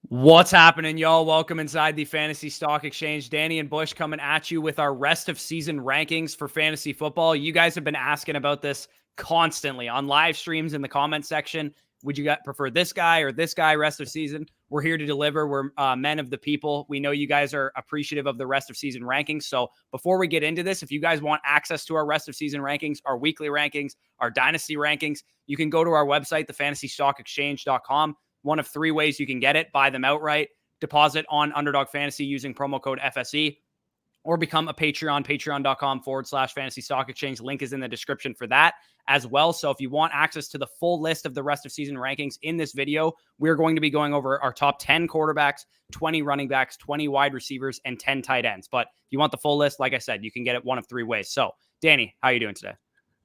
What's happening, y'all? Welcome inside the Fantasy Stock Exchange. Danny and Bush coming at you with our rest of season rankings for fantasy football. You guys have been asking about this constantly on live streams in the comment section. Would you prefer this guy or this guy rest of season? We're here to deliver. We're men of the people. We know you guys are appreciative of the rest of season rankings. So before we get into this, if you guys want access to our rest of season rankings, our weekly rankings, our dynasty rankings, you can go to our website, thefantasystockexchange.com. One of three ways you can get it: buy them outright, deposit on Underdog Fantasy using promo code FSE, or become a Patreon, patreon.com/fantasy stock exchange. Link is in the description for that as well. So if you want access to the full list of the rest of season rankings in this video, we're going to be going over our top 10 quarterbacks, 20 running backs, 20 wide receivers, and 10 tight ends. But if you want the full list, like I said, you can get it one of three ways. So Danny, how are you doing today?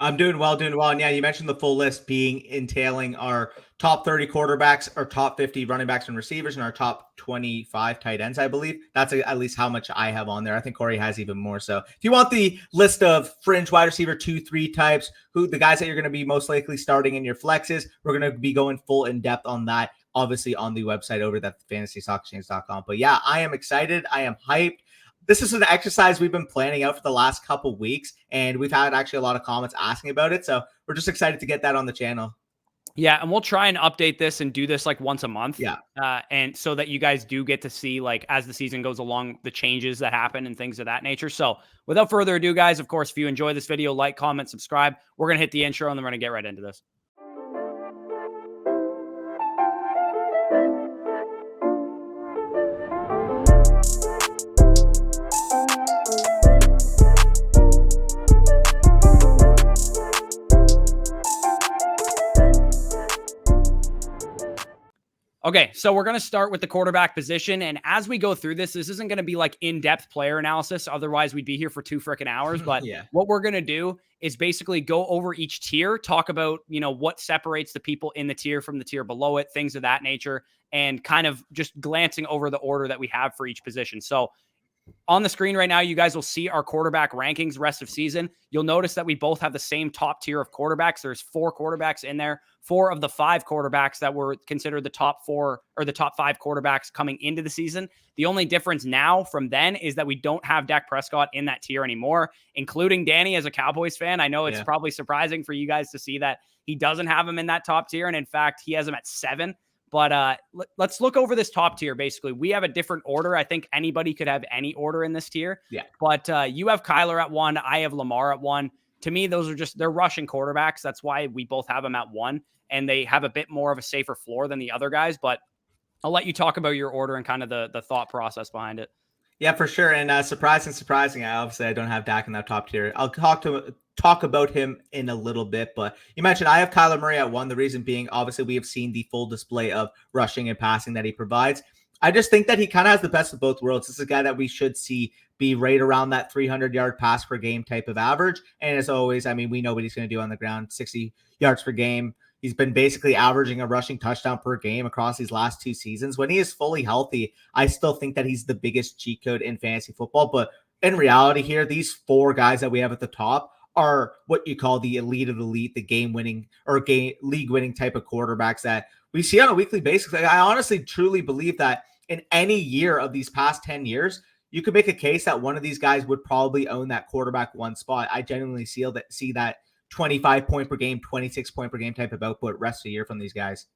I'm doing well. And yeah, you mentioned the full list entailing our top 30 quarterbacks, our top 50 running backs and receivers, and our top 25 tight ends, I believe. That's at least how much I have on there. I think Corey has even more. So if you want the list of fringe wide receiver 2-3 types, the guys that you're going to be most likely starting in your flexes, we're going to be going full in depth on that, obviously on the website over at fantasystockexchange.com. But yeah, I am excited. I am hyped. This is an exercise we've been planning out for the last couple weeks, and we've had actually a lot of comments asking about it. So we're just excited to get that on the channel. Yeah, and we'll try and update this and do this like once a month. Yeah. And so that you guys do get to see, like, as the season goes along, the changes that happen and things of that nature. So without further ado, guys, of course, if you enjoy this video, like, comment, subscribe. We're going to hit the intro and then we're going to get right into this. Okay, so we're going to start with the quarterback position. And as we go through this isn't going to be like in-depth player analysis. Otherwise, we'd be here for 2 freaking hours. But yeah, what we're going to do is basically go over each tier, talk about, what separates the people in the tier from the tier below it, things of that nature, and kind of just glancing over the order that we have for each position. So on the screen right now, you guys will see our quarterback rankings rest of season. You'll notice that we both have the same top tier of quarterbacks. There's 4 quarterbacks in there. 4 of the 5 quarterbacks that were considered the top 4 or the top 5 quarterbacks coming into the season. The only difference now from then is that we don't have Dak Prescott in that tier anymore, including Danny as a Cowboys fan. I know it's probably surprising for you guys to see that he doesn't have him in that top tier. And in fact, he has him at 7. But let's look over this top tier. Basically, we have a different order. I think anybody could have any order in this tier. Yeah. But you have Kyler at 1. I have Lamar at 1. To me, those are they're rushing quarterbacks. That's why we both have them at 1. And they have a bit more of a safer floor than the other guys. But I'll let you talk about your order and kind of the thought process behind it. Yeah, for sure. And surprising. Obviously, I don't have Dak in that top tier. I'll talk about him in a little bit, but you mentioned I have Kyler Murray at 1. The reason being, obviously, we have seen the full display of rushing and passing that he provides. I just think that he kind of has the best of both worlds. This is a guy that we should see be right around that 300-yard pass per game type of average. And as always, I mean, we know what he's going to do on the ground, 60 yards per game. He's been basically averaging a rushing touchdown per game across these last 2 seasons. When he is fully healthy, I still think that he's the biggest cheat code in fantasy football. But in reality here, these 4 guys that we have at the top are what you call the elite of the elite, the game-winning or league-winning type of quarterbacks that we see on a weekly basis. I honestly, truly believe that in any year of these past 10 years, you could make a case that one of these guys would probably own that quarterback 1 spot. I genuinely see that 25 point per game, 26 point per game type of output rest of the year from these guys.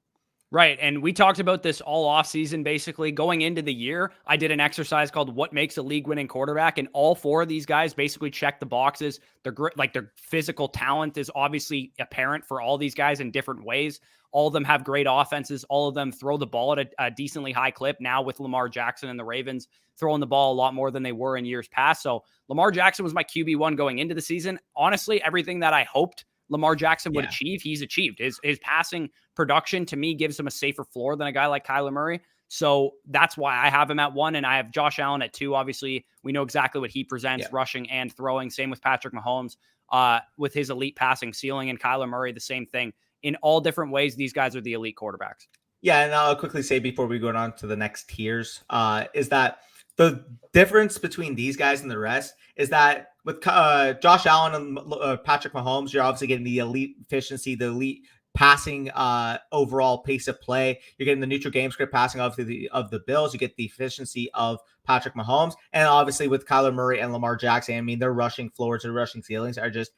Right. And we talked about this all off season. Basically going into the year, I did an exercise called what makes a league winning quarterback. And all 4 of these guys basically check the boxes. Their physical talent is obviously apparent for all these guys in different ways. All of them have great offenses. All of them throw the ball at a decently high clip. Now with Lamar Jackson and the Ravens throwing the ball a lot more than they were in years past. So Lamar Jackson was my QB1 going into the season. Honestly, everything that I hoped Lamar Jackson would achieve, he's achieved. His passing production to me gives him a safer floor than a guy like Kyler Murray. So that's why I have him at 1, and I have Josh Allen at 2. Obviously, we know exactly what he presents, rushing and throwing. Same with Patrick Mahomes with his elite passing ceiling, and Kyler Murray, the same thing. In all different ways, these guys are the elite quarterbacks. Yeah, and I'll quickly say before we go on to the next tiers is that the difference between these guys and the rest is that with Josh Allen and Patrick Mahomes, you're obviously getting the elite efficiency, the elite passing overall pace of play. You're getting the neutral game script passing of the Bills. You get the efficiency of Patrick Mahomes. And obviously with Kyler Murray and Lamar Jackson, I mean, their rushing floors, their rushing ceilings are just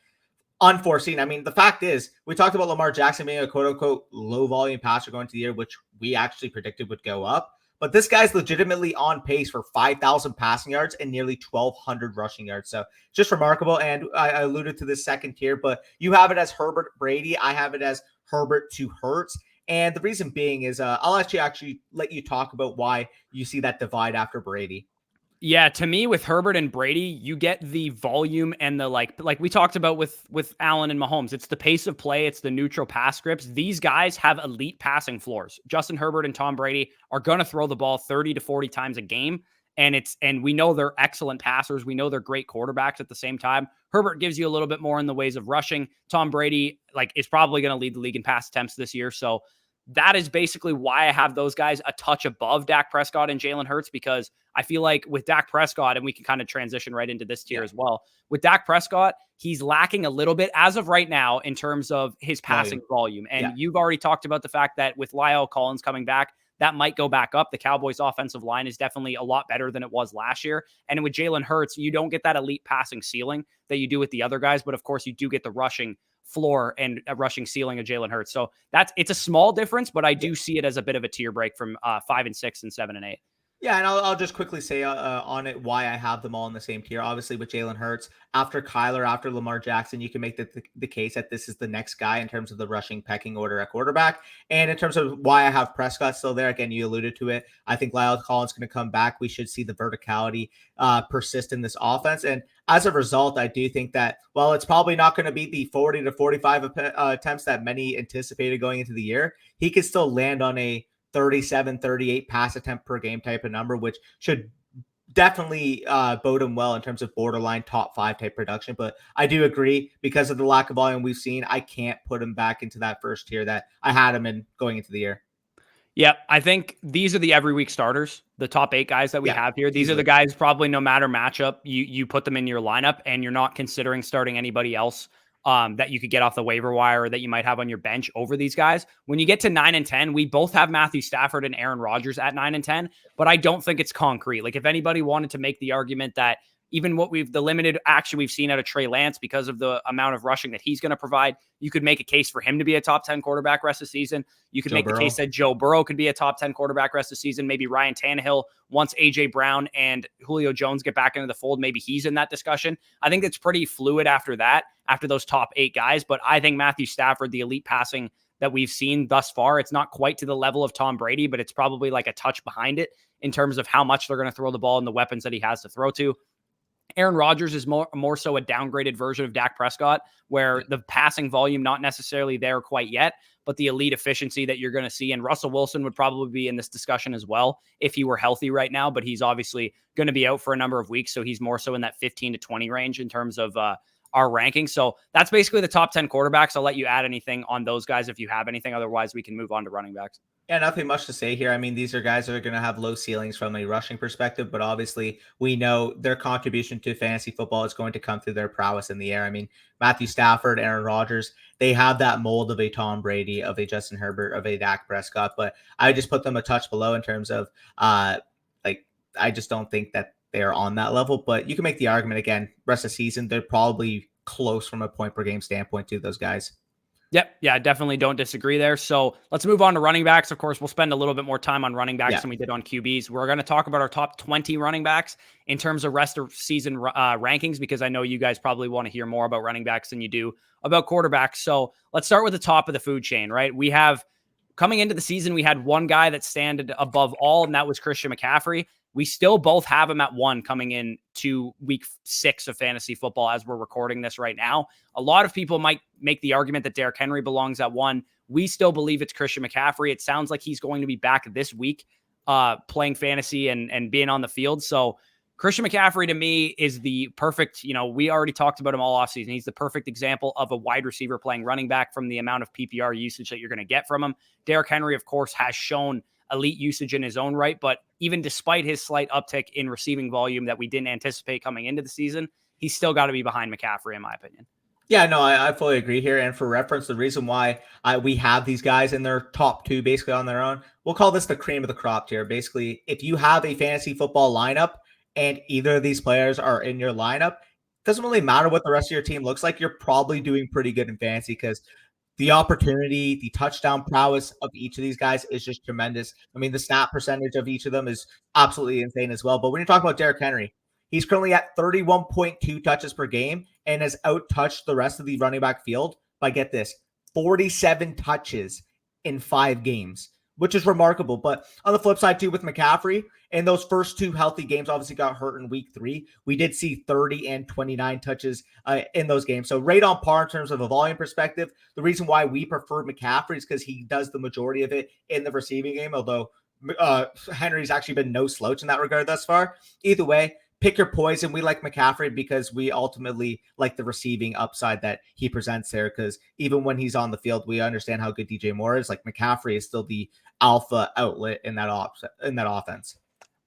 unforeseen. I mean, the fact is, we talked about Lamar Jackson being a quote unquote low volume passer going to the year, which we actually predicted would go up. But this guy's legitimately on pace for 5,000 passing yards and nearly 1,200 rushing yards. So just remarkable. And I alluded to this second tier, but you have it as Herbert Brady. I have it as Herbert to Hurts. And the reason being is I'll actually let you talk about why you see that divide after Brady. Yeah, to me, with Herbert and Brady, you get the volume and the like we talked about with Allen and Mahomes. It's the pace of play, it's the neutral pass scripts. These guys have elite passing floors. Justin Herbert and Tom Brady are going to throw the ball 30 to 40 times a game, and we know they're excellent passers. We know they're great quarterbacks at the same time. Herbert gives you a little bit more in the ways of rushing. Tom Brady is probably going to lead the league in pass attempts this year, so that is basically why I have those guys a touch above Dak Prescott and Jalen Hurts, because I feel like with Dak Prescott, and we can kind of transition right into this tier as well. With Dak Prescott, he's lacking a little bit as of right now in terms of his passing volume. And you've already talked about the fact that with Lyle Collins coming back, that might go back up. The Cowboys' offensive line is definitely a lot better than it was last year. And with Jalen Hurts, you don't get that elite passing ceiling that you do with the other guys. But of course, you do get the rushing floor and a rushing ceiling of Jalen Hurts. So it's a small difference, but I do see it as a bit of a tier break from 5 and 6 and 7 and 8. Yeah, and I'll just quickly say on it why I have them all in the same tier. Obviously, with Jalen Hurts, after Kyler, after Lamar Jackson, you can make the case that this is the next guy in terms of the rushing pecking order at quarterback. And in terms of why I have Prescott still there, again, you alluded to it. I think Lyle Collins is going to come back. We should see the verticality persist in this offense. And as a result, I do think that, while it's probably not going to be the 40 to 45 attempts that many anticipated going into the year, he could still land on a 37, 38 pass attempt per game type of number, which should definitely bode him well in terms of borderline top 5 type production. But I do agree, because of the lack of volume we've seen, I can't put him back into that first tier that I had him in going into the year. Yeah, I think these are the every week starters, the top 8 guys that we have here. These are the guys, probably no matter matchup, you put them in your lineup, and you're not considering starting anybody else that you could get off the waiver wire or that you might have on your bench over these guys. When you get to 9 and 10, we both have Matthew Stafford and Aaron Rodgers at 9 and 10, but I don't think it's concrete. Like, if anybody wanted to make the argument that even the limited action we've seen out of Trey Lance because of the amount of rushing that he's going to provide, you could make a case for him to be a top 10 quarterback rest of the season. You could make the case that Joe Burrow could be a top 10 quarterback rest of the season. Maybe Ryan Tannehill, once AJ Brown and Julio Jones get back into the fold, maybe he's in that discussion. I think it's pretty fluid after that, after those top 8 guys. But I think Matthew Stafford, the elite passing that we've seen thus far, it's not quite to the level of Tom Brady, but it's probably like a touch behind it in terms of how much they're going to throw the ball and the weapons that he has to throw to. Aaron Rodgers is more so a downgraded version of Dak Prescott, where the passing volume not necessarily there quite yet, but the elite efficiency that you're going to see. And Russell Wilson would probably be in this discussion as well if he were healthy right now, but he's obviously going to be out for a number of weeks, so he's more so in that 15 to 20 range in terms of our ranking. So that's basically the top 10 quarterbacks. I'll let you add anything on those guys if you have anything. Otherwise, we can move on to running backs. Yeah, nothing much to say here. I mean, these are guys that are going to have low ceilings from a rushing perspective, but obviously we know their contribution to fantasy football is going to come through their prowess in the air. I mean, Matthew Stafford, Aaron Rodgers, they have that mold of a Tom Brady, of a Justin Herbert, of a Dak Prescott, but I just put them a touch below in terms of I just don't think that they're on that level. But you can make the argument, again, rest of the season, they're probably close from a point per game standpoint to those guys. Yep. Yeah, definitely don't disagree there. So let's move on to running backs. Of course, we'll spend a little bit more time on running backs than we did on QBs. We're going to talk about our top 20 running backs in terms of rest of season rankings, because I know you guys probably want to hear more about running backs than you do about quarterbacks. So let's start with the top of the food chain, right? We have, coming into the season, we had one guy that standed above all, and that was Christian McCaffrey. We still both have him at 1 coming in to week 6 of fantasy football as we're recording this right now. A lot of people might make the argument that Derrick Henry belongs at 1. We still believe it's Christian McCaffrey. It sounds like he's going to be back this week playing fantasy and being on the field. So Christian McCaffrey, to me, is the perfect, we already talked about him all offseason. He's the perfect example of a wide receiver playing running back from the amount of PPR usage that you're going to get from him. Derrick Henry, of course, has shown elite usage in his own right, but even despite his slight uptick in receiving volume that we didn't anticipate coming into the season, he's still got to be behind McCaffrey, in my opinion. Yeah, no, I fully agree here. And for reference, the reason why we have these guys in their top two basically on their own, we'll call this the cream of the crop tier. Basically, if you have a fantasy football lineup and either of these players are in your lineup, doesn't really matter what the rest of your team looks like. You're probably doing pretty good in fantasy because the opportunity, the touchdown prowess of each of these guys is just tremendous. I mean, the snap percentage of each of them is absolutely insane as well. But when you talk about Derrick Henry, he's currently at 31.2 touches per game and has out-touched the rest of the running back field by, get this, 47 touches in 5 games, which is remarkable. But on the flip side, too, with McCaffrey, in those first 2 healthy games, obviously got hurt in week 3. We did see 30 and 29 touches in those games. So right on par in terms of a volume perspective. The reason why we prefer McCaffrey is because he does the majority of it in the receiving game, although Henry's actually been no slouch in that regard thus far. Either way, pick your poison. We like McCaffrey because we ultimately like the receiving upside that he presents there. Because even when he's on the field, we understand how good DJ Moore is. Like, McCaffrey is still the alpha outlet in that offense.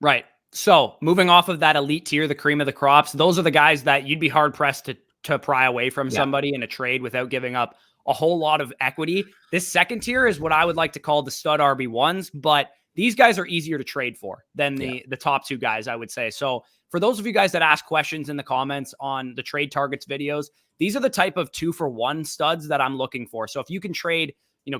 Right. So moving off of that elite tier, the cream of the crops, those are the guys that you'd be hard pressed to pry away from somebody in a trade without giving up a whole lot of equity. This second tier is what I would like to call the stud RB1s, but these guys are easier to trade for than the top 2 guys, I would say. So for those of you guys that ask questions in the comments on the trade targets videos, these are the type of 2-for-1 studs that I'm looking for. So if you can trade,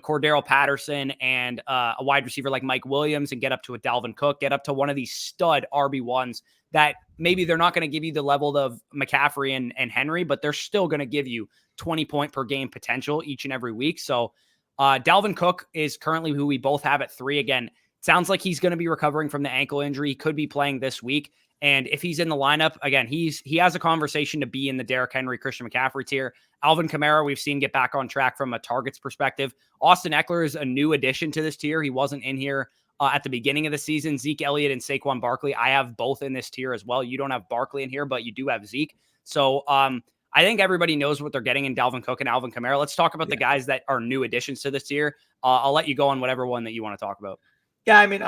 Cordero Patterson and a wide receiver like Mike Williams and get up to a Dalvin Cook, get up to one of these stud RB1s that maybe they're not going to give you the level of McCaffrey and Henry, but they're still going to give you 20 point per game potential each and every week. So Dalvin Cook is currently who we both have at 3. Again, sounds like he's going to be recovering from the ankle injury. He could be playing this week. And if he's in the lineup, again, he has a conversation to be in the Derrick Henry, Christian McCaffrey tier. Alvin Kamara, we've seen get back on track from a targets perspective. Austin Eckler is a new addition to this tier. He wasn't in here at the beginning of the season. Zeke Elliott and Saquon Barkley, I have both in this tier as well. You don't have Barkley in here, but you do have Zeke. So I think everybody knows what they're getting in Dalvin Cook and Alvin Kamara. Let's talk about the guys that are new additions to this tier. I'll let you go on whatever one that you want to talk about. Yeah, I mean,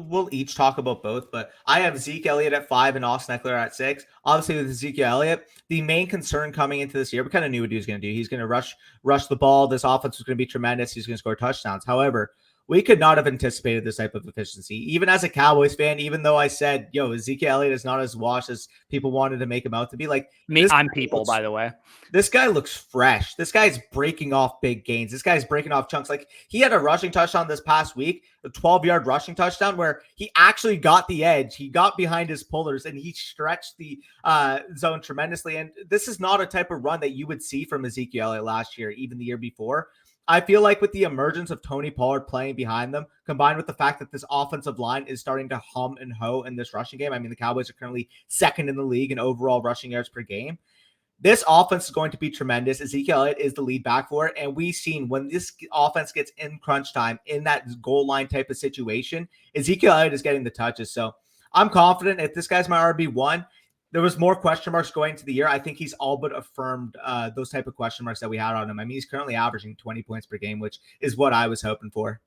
we'll each talk about both, but I have Zeke Elliott at 5 and Austin Eckler at 6. Obviously, with Ezekiel Elliott, the main concern coming into this year, we kind of knew what he was going to do. He's going to rush the ball. This offense was going to be tremendous. He's going to score touchdowns. However, we could not have anticipated this type of efficiency. Even as a Cowboys fan, even though I said, Ezekiel Elliott is not as washed as people wanted to make him out to be. Like, I'm people, by the way. This guy looks fresh. This guy's breaking off big gains. This guy's breaking off chunks. Like, he had a rushing touchdown this past week, a 12-yard rushing touchdown where he actually got the edge. He got behind his pullers and he stretched the zone tremendously. And this is not a type of run that you would see from Ezekiel Elliott last year, even the year before. I feel like with the emergence of Tony Pollard playing behind them, combined with the fact that this offensive line is starting to hum and hoe in this rushing game. I mean, the Cowboys are currently 2nd in the league in overall rushing yards per game. This offense is going to be tremendous. Ezekiel Elliott is the lead back for it. And we've seen when this offense gets in crunch time, in that goal line type of situation, Ezekiel Elliott is getting the touches. So I'm confident if this guy's my RB1, there was more question marks going into the year. I think he's all but affirmed those type of question marks that we had on him. I mean, he's currently averaging 20 points per game, which is what I was hoping for.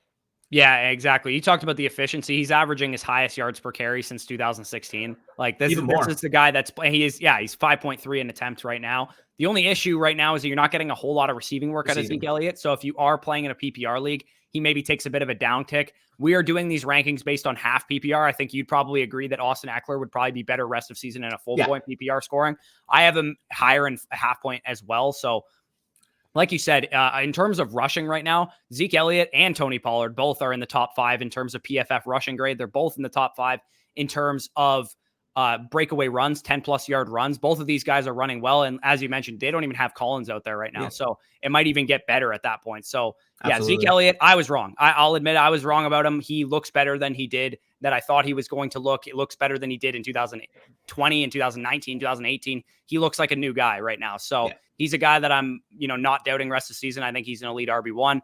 Yeah, exactly. You talked about the efficiency. He's averaging his highest yards per carry since 2016. Like, this is the guy he's 5.3 in attempts right now. The only issue right now is that you're not getting a whole lot of receiving work out of Zeke Elliott. So if you are playing in a PPR league, he maybe takes a bit of a downtick. We are doing these rankings based on half PPR. I think you'd probably agree that Austin Eckler would probably be better rest of season in a full point PPR scoring. I have him higher in a half point as well. So like you said, in terms of rushing right now, Zeke Elliott and Tony Pollard both are in the top 5 in terms of PFF rushing grade. They're both in the top 5 in terms of breakaway runs, 10-plus yard runs. Both of these guys are running well. And as you mentioned, they don't even have Collins out there right now. Yeah. So it might even get better at that point. So Absolutely. Zeke Elliott, I was wrong. I'll admit I was wrong about him. He looks better than he did that I thought he was going to look. It looks better than he did in 2020 and 2019, 2018. He looks like a new guy right now. So he's a guy that I'm, not doubting rest of the season. I think he's an elite RB1.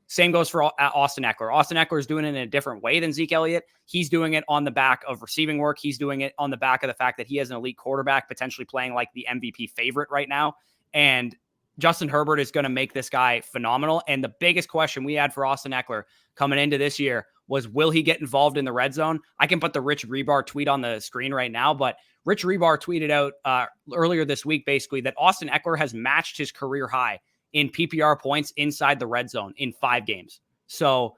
Same goes for Austin Eckler. Austin Eckler is doing it in a different way than Zeke Elliott. He's doing it on the back of receiving work. He's doing it on the back of the fact that he has an elite quarterback, potentially playing like the MVP favorite right now. And Justin Herbert is going to make this guy phenomenal. And the biggest question we had for Austin Eckler coming into this year was, will he get involved in the red zone? I can put the Rich Rebar tweet on the screen right now, but Rich Rebar tweeted out earlier this week, basically, that Austin Eckler has matched his career high in PPR points inside the red zone in 5 games. So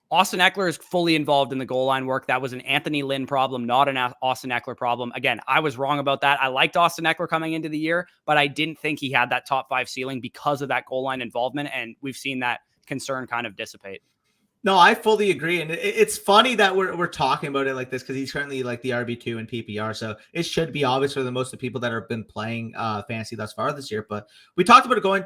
Austin Eckler is fully involved in the goal line work. That was an Anthony Lynn problem, not an Austin Eckler problem. Again, I was wrong about that. I liked Austin Eckler coming into the year, but I didn't think he had that top 5 ceiling because of that goal line involvement, and we've seen that concern kind of dissipate. No, I fully agree. And it's funny that we're talking about it like this because he's currently like the RB2 in PPR. So it should be obvious for the most of the people that have been playing fantasy thus far this year. But we talked about it going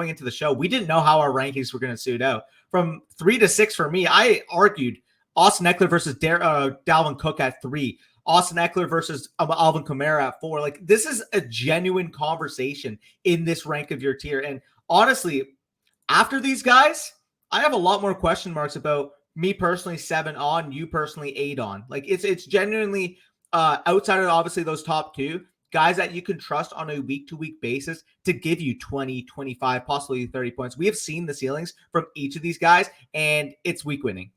into the show. We didn't know how our rankings were going to suit out. From 3 to 6 for me, I argued Austin Eckler versus Dalvin Cook at 3. Austin Eckler versus Alvin Kamara at 4. Like, this is a genuine conversation in this rank of your tier. And honestly, after these guys, I have a lot more question marks about me personally 7 on, you personally 8 on. Like, it's genuinely outside of obviously those top 2 guys that you can trust on a week-to-week basis to give you 20, 25, possibly 30 points. We have seen the ceilings from each of these guys, and it's week winning.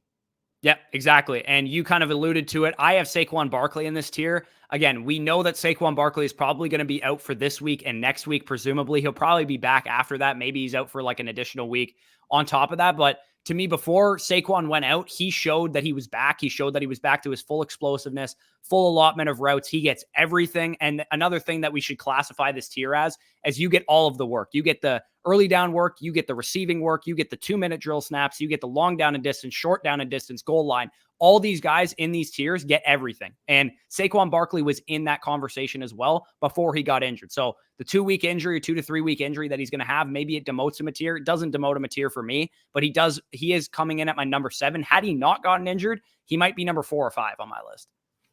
Yeah, exactly. And you kind of alluded to it. I have Saquon Barkley in this tier. Again, we know that Saquon Barkley is probably going to be out for this week and next week. Presumably, he'll probably be back after that. Maybe he's out for like an additional week on top of that. But to me, before Saquon went out, he showed that he was back. He showed that he was back to his full explosiveness, full allotment of routes. He gets everything. And another thing that we should classify this tier as you get all of the work. You get the early down work, you get the receiving work, you get the 2-minute drill snaps, you get the long down and distance, short down and distance, goal line. All these guys in these tiers get everything. And Saquon Barkley was in that conversation as well before he got injured. So the 2-week injury, 2 to 3 week injury that he's going to have, maybe it demotes him a tier. It doesn't demote him a tier for me, but he is coming in at my number 7. Had he not gotten injured, he might be number 4 or 5 on my list.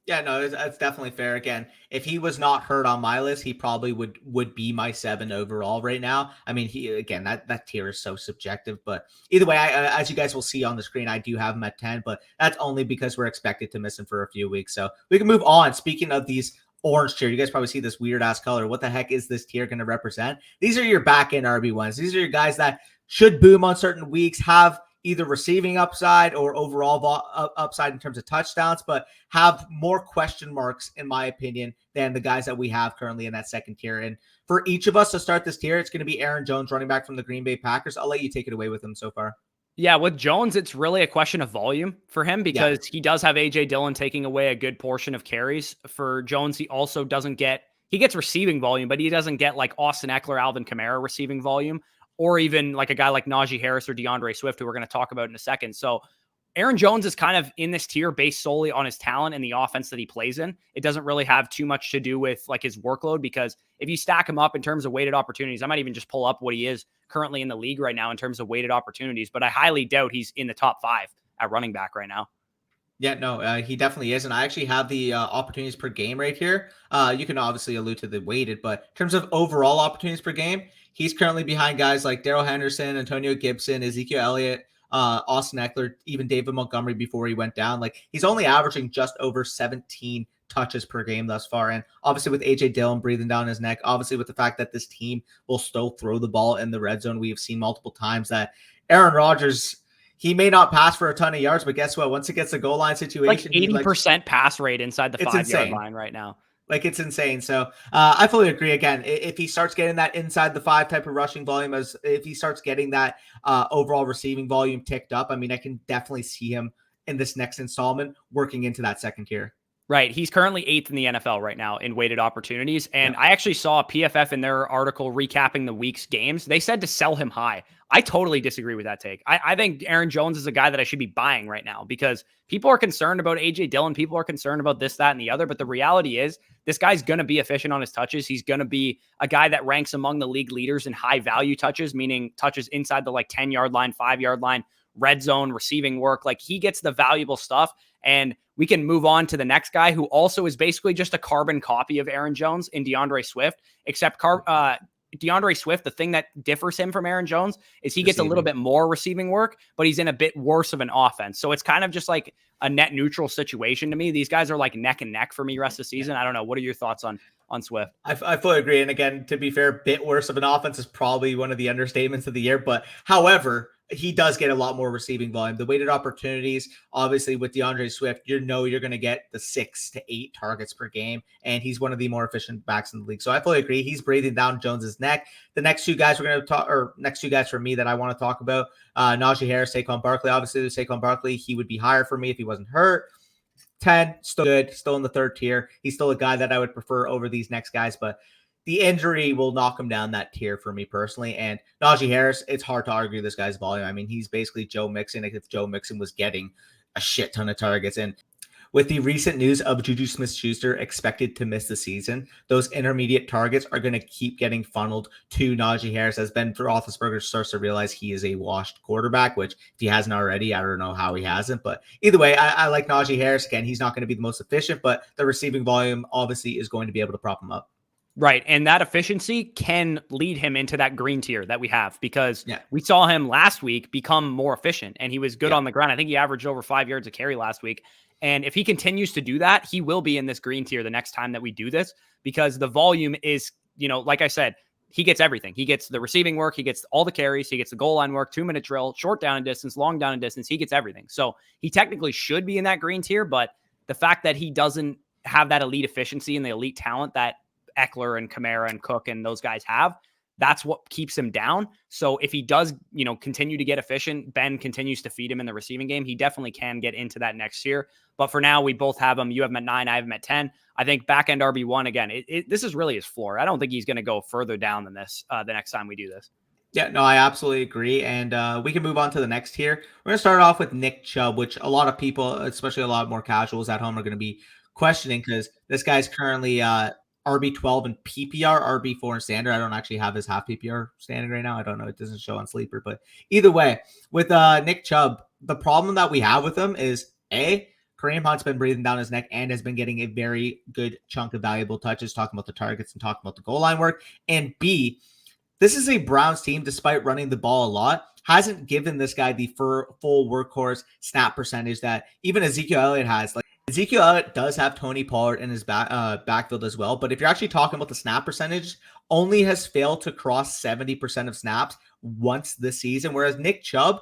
Yeah, no, that's definitely fair. Again, if he was not hurt on my list, he probably would be my 7 overall right now. I mean, that tier is so subjective, but either way, as you guys will see on the screen, I do have him at 10, but that's only because we're expected to miss him for a few weeks. So we can move on. Speaking of these orange tier, you guys probably see this weird ass color. What the heck is this tier going to represent? These are your back end RB1s. These are your guys that should boom on certain weeks, have either receiving upside or overall upside in terms of touchdowns, but have more question marks, in my opinion, than the guys that we have currently in that second tier. And for each of us to start this tier, it's going to be Aaron Jones, running back from the Green Bay Packers. I'll let you take it away with him so far. Yeah, with Jones, it's really a question of volume for him because he does have A.J. Dillon taking away a good portion of carries. For Jones, he also gets receiving volume, but he doesn't get like Austin Eckler, Alvin Kamara receiving volume, or even like a guy like Najee Harris or DeAndre Swift, who we're going to talk about in a second. So Aaron Jones is kind of in this tier based solely on his talent and the offense that he plays in. It doesn't really have too much to do with like his workload, because if you stack him up in terms of weighted opportunities, I might even just pull up what he is currently in the league right now in terms of weighted opportunities, but I highly doubt he's in the top 5 at running back right now. Yeah, no, he definitely is. And I actually have the opportunities per game right here. You can obviously allude to the weighted, but in terms of overall opportunities per game, he's currently behind guys like Darrell Henderson, Antonio Gibson, Ezekiel Elliott, Austin Eckler, even David Montgomery before he went down. Like, he's only averaging just over 17 touches per game thus far. And obviously with A.J. Dillon breathing down his neck, obviously with the fact that this team will still throw the ball in the red zone, we have seen multiple times that Aaron Rodgers, he may not pass for a ton of yards, but guess what? Once it gets a goal line situation, like 80% pass rate inside the 5-yard line right now. Like, it's insane. So I fully agree. Again, if he starts getting that inside the 5 type of rushing volume, as if he starts getting that overall receiving volume ticked up, I mean, I can definitely see him in this next installment working into that second tier. Right. He's currently 8th in the NFL right now in weighted opportunities. And I actually saw PFF in their article recapping the week's games. They said to sell him high. I totally disagree with that take. I think Aaron Jones is a guy that I should be buying right now because people are concerned about A.J. Dillon. People are concerned about this, that, and the other. But the reality is this guy's going to be efficient on his touches. He's going to be a guy that ranks among the league leaders in high value touches, meaning touches inside the like 10-yard line, 5-yard line, red zone, receiving work. Like, he gets the valuable stuff. And we can move on to the next guy who also is basically just a carbon copy of Aaron Jones in DeAndre Swift, except DeAndre Swift, the thing that differs him from Aaron Jones is he gets a little bit more receiving work, but he's in a bit worse of an offense. So it's kind of just like a net neutral situation to me. These guys are like neck and neck for me rest of the season. I don't know. What are your thoughts on Swift? I fully agree. And again, to be fair, bit worse of an offense is probably one of the understatements of the year. But however, he does get a lot more receiving volume. The weighted opportunities, obviously, with DeAndre Swift, you're going to get the 6 to 8 targets per game, and he's one of the more efficient backs in the league. So I fully agree. He's breathing down Jones's neck. The next two guys we're going to talk, or next two guys for me that I want to talk about, Najee Harris, Saquon Barkley. Obviously, with Saquon Barkley, he would be higher for me if he wasn't hurt. 10, still good, still in the third tier. He's still a guy that I would prefer over these next guys, but the injury will knock him down that tier for me personally. And Najee Harris, it's hard to argue this guy's volume. I mean, he's basically Joe Mixon if Joe Mixon was getting a shit ton of targets. And with the recent news of Juju Smith-Schuster expected to miss the season, those intermediate targets are going to keep getting funneled to Najee Harris as Ben Roethlisberger starts to realize he is a washed quarterback, which if he hasn't already, I don't know how he hasn't. But either way, I like Najee Harris. Again, he's not going to be the most efficient, but the receiving volume obviously is going to be able to prop him up. Right. And that efficiency can lead him into that green tier that we have, because we saw him last week become more efficient and he was good on the ground. I think he averaged over 5 yards a carry last week. And if he continues to do that, he will be in this green tier the next time that we do this, because the volume is, like I said, he gets everything. He gets the receiving work. He gets all the carries. He gets the goal line work, 2-minute drill, short down and distance, long down and distance. He gets everything. So he technically should be in that green tier, but the fact that he doesn't have that elite efficiency and the elite talent that Eckler and Kamara and Cook and those guys have, that's what keeps him down. So if he does, continue to get efficient, Ben continues to feed him in the receiving game, he definitely can get into that next year. But for now, we both have him. You have him at 9, I have him at 10. I think back end RB1, again, this is really his floor. I don't think he's going to go further down than this the next time we do this. Yeah, no, I absolutely agree. And we can move on to the next tier. We're going to start off with Nick Chubb, which a lot of people, especially a lot more casuals at home, are going to be questioning because this guy's currently RB12 and PPR, RB4 and standard. I don't actually have his half PPR standard right now. I don't know. It doesn't show on Sleeper. But either way, with Nick Chubb, the problem that we have with him is, A, Kareem Hunt's been breathing down his neck and has been getting a very good chunk of valuable touches, talking about the targets and talking about the goal line work. And B, this is a Browns team, despite running the ball a lot, hasn't given this guy the full workhorse snap percentage that even Ezekiel Elliott has. Like, Ezekiel Elliott does have Tony Pollard in his backfield as well, but if you're actually talking about the snap percentage, only has failed to cross 70% of snaps once this season, whereas Nick Chubb,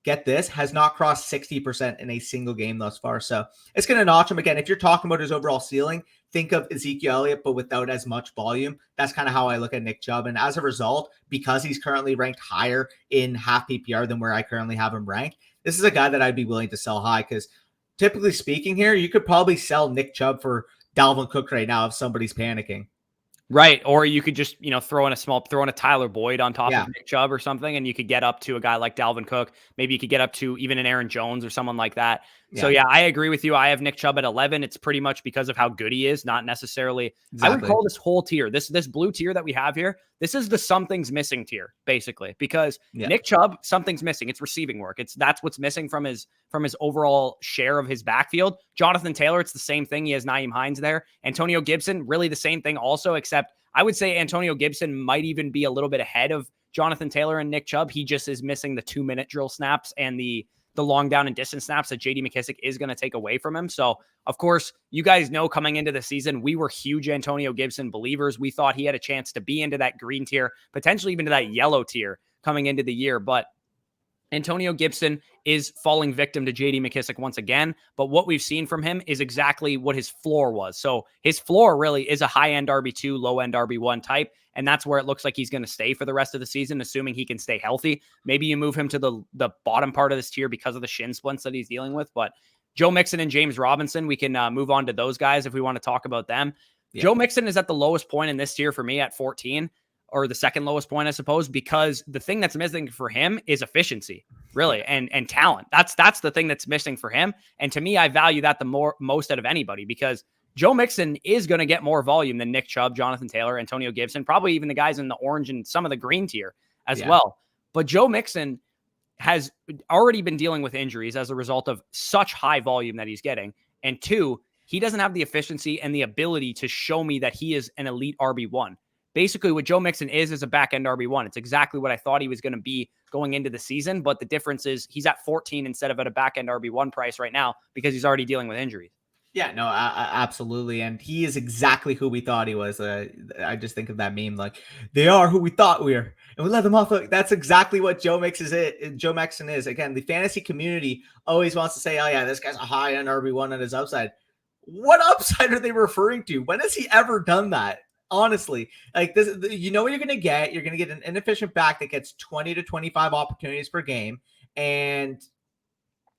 get this, has not crossed 60% in a single game thus far. So it's going to notch him again. If you're talking about his overall ceiling, think of Ezekiel Elliott, but without as much volume. That's kind of how I look at Nick Chubb. And as a result, because he's currently ranked higher in half PPR than where I currently have him ranked, this is a guy that I'd be willing to sell high, because typically speaking here, you could probably sell Nick Chubb for Dalvin Cook right now if somebody's panicking. Right. Or you could just, throw in a Tyler Boyd on top of Nick Chubb or something, and you could get up to a guy like Dalvin Cook. Maybe you could get up to even an Aaron Jones or someone like that. Yeah. So, yeah, I agree with you. I have Nick Chubb at 11. It's pretty much because of how good he is, not necessarily. Exactly. I would call this whole tier, this blue tier that we have here, this is the something's missing tier, basically, because Nick Chubb, something's missing. It's receiving work. That's what's missing from his overall share of his backfield. Jonathan Taylor, it's the same thing. He has Nyheim Hines there. Antonio Gibson, really the same thing also, except I would say Antonio Gibson might even be a little bit ahead of Jonathan Taylor and Nick Chubb. He just is missing the 2-minute drill snaps and the long down and distance snaps that J.D. McKissic is going to take away from him. So, of course, you guys know coming into the season, we were huge Antonio Gibson believers. We thought he had a chance to be into that green tier, potentially even to that yellow tier coming into the year. But Antonio Gibson is falling victim to J.D. McKissic once again, but what we've seen from him is exactly what his floor was. So his floor really is a high-end RB2, low-end RB1 type, and that's where it looks like he's going to stay for the rest of the season, assuming he can stay healthy. Maybe you move him to the bottom part of this tier because of the shin splints that he's dealing with, but Joe Mixon and James Robinson, we can move on to those guys if we want to talk about them. Yeah. Joe Mixon is at the lowest point in this tier for me at 14. Or the second lowest point, I suppose, because the thing that's missing for him is efficiency, really, and talent. That's the thing that's missing for him. And to me, I value that the most out of anybody, because Joe Mixon is going to get more volume than Nick Chubb, Jonathan Taylor, Antonio Gibson, probably even the guys in the orange and some of the green tier as well. But Joe Mixon has already been dealing with injuries as a result of such high volume that he's getting. And two, he doesn't have the efficiency and the ability to show me that he is an elite RB1. Basically, what Joe Mixon is a back-end RB1. It's exactly what I thought he was going to be going into the season, but the difference is he's at 14 instead of at a back-end RB1 price right now because he's already dealing with injuries. Yeah, no, absolutely. And he is exactly who we thought he was. I just think of that meme, like, they are who we thought we were, and we let them off. That's exactly what Joe Mixon is. Again, the fantasy community always wants to say, oh, yeah, this guy's a high on RB1 on his upside. What upside are they referring to? When has he ever done that? Honestly, like this, you know what you're going to get? You're going to get an inefficient back that gets 20 to 25 opportunities per game. And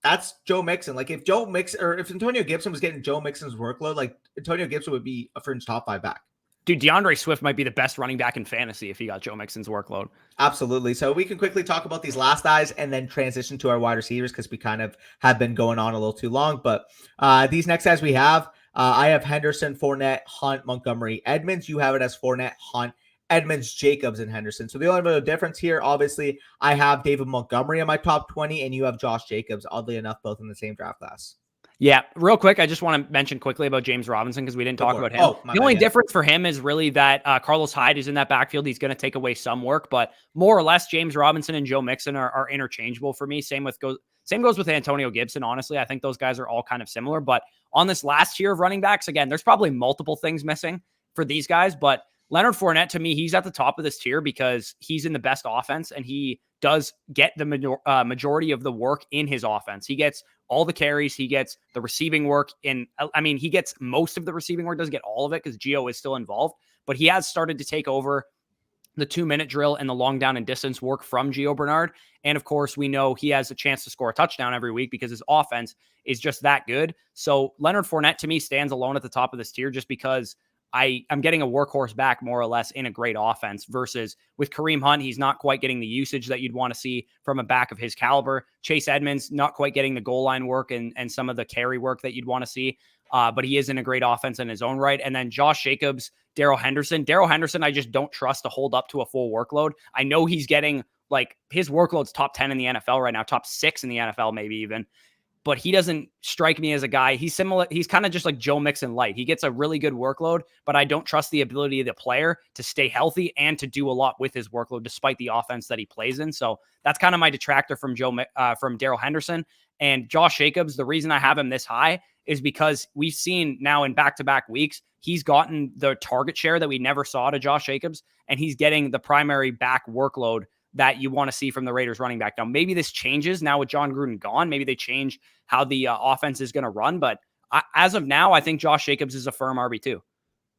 that's Joe Mixon. Like if Joe Mixon or if Antonio Gibson was getting Joe Mixon's workload, like Antonio Gibson would be a fringe top 5 back. Dude, DeAndre Swift might be the best running back in fantasy if he got Joe Mixon's workload. Absolutely. So we can quickly talk about these last guys and then transition to our wide receivers because we kind of have been going on a little too long. But these next guys we have, I have Henderson, Fournette, Hunt, Montgomery, Edmonds. You have it as Fournette, Hunt, Edmonds, Jacobs, and Henderson. So the only real difference here, obviously, I have David Montgomery in my top 20, and you have Josh Jacobs, oddly enough, both in the same draft class. Yeah, real quick, I just want to mention quickly about James Robinson because we didn't talk about him. The only difference for him is really that Carlos Hyde is in that backfield. He's going to take away some work, but more or less, James Robinson and Joe Mixon are interchangeable for me. Same goes with Antonio Gibson. Honestly, I think those guys are all kind of similar. But on this last tier of running backs, again, there's probably multiple things missing for these guys. But Leonard Fournette, to me, he's at the top of this tier because he's in the best offense and he does get the majority of the work in his offense. He gets all the carries, he gets the receiving work he gets most of the receiving work, doesn't get all of it because Gio is still involved, but he has started to take over the 2-minute drill and the long down and distance work from Gio Bernard. And of course, we know he has a chance to score a touchdown every week because his offense is just that good. So Leonard Fournette to me stands alone at the top of this tier just because I'm getting a workhorse back more or less in a great offense versus with Kareem Hunt, he's not quite getting the usage that you'd want to see from a back of his caliber. Chase Edmonds, not quite getting the goal line work and some of the carry work that you'd want to see. But he is in a great offense in his own right. And then Josh Jacobs, Darrell Henderson, I just don't trust to hold up to a full workload. I know he's getting like his workload's top 10 in the NFL right now, top 6 in the NFL, maybe even. But he doesn't strike me as a guy. He's similar. He's kind of just like Joe Mixon light. He gets a really good workload, but I don't trust the ability of the player to stay healthy and to do a lot with his workload, despite the offense that he plays in. So that's kind of my detractor from Darrell Henderson. And Josh Jacobs, the reason I have him this high is because we've seen now in back-to-back weeks, he's gotten the target share that we never saw to Josh Jacobs, and he's getting the primary back workload that you want to see from the Raiders running back. Now, maybe this changes now with John Gruden gone. Maybe they change how the offense is going to run. But as of now, I think Josh Jacobs is a firm RB2.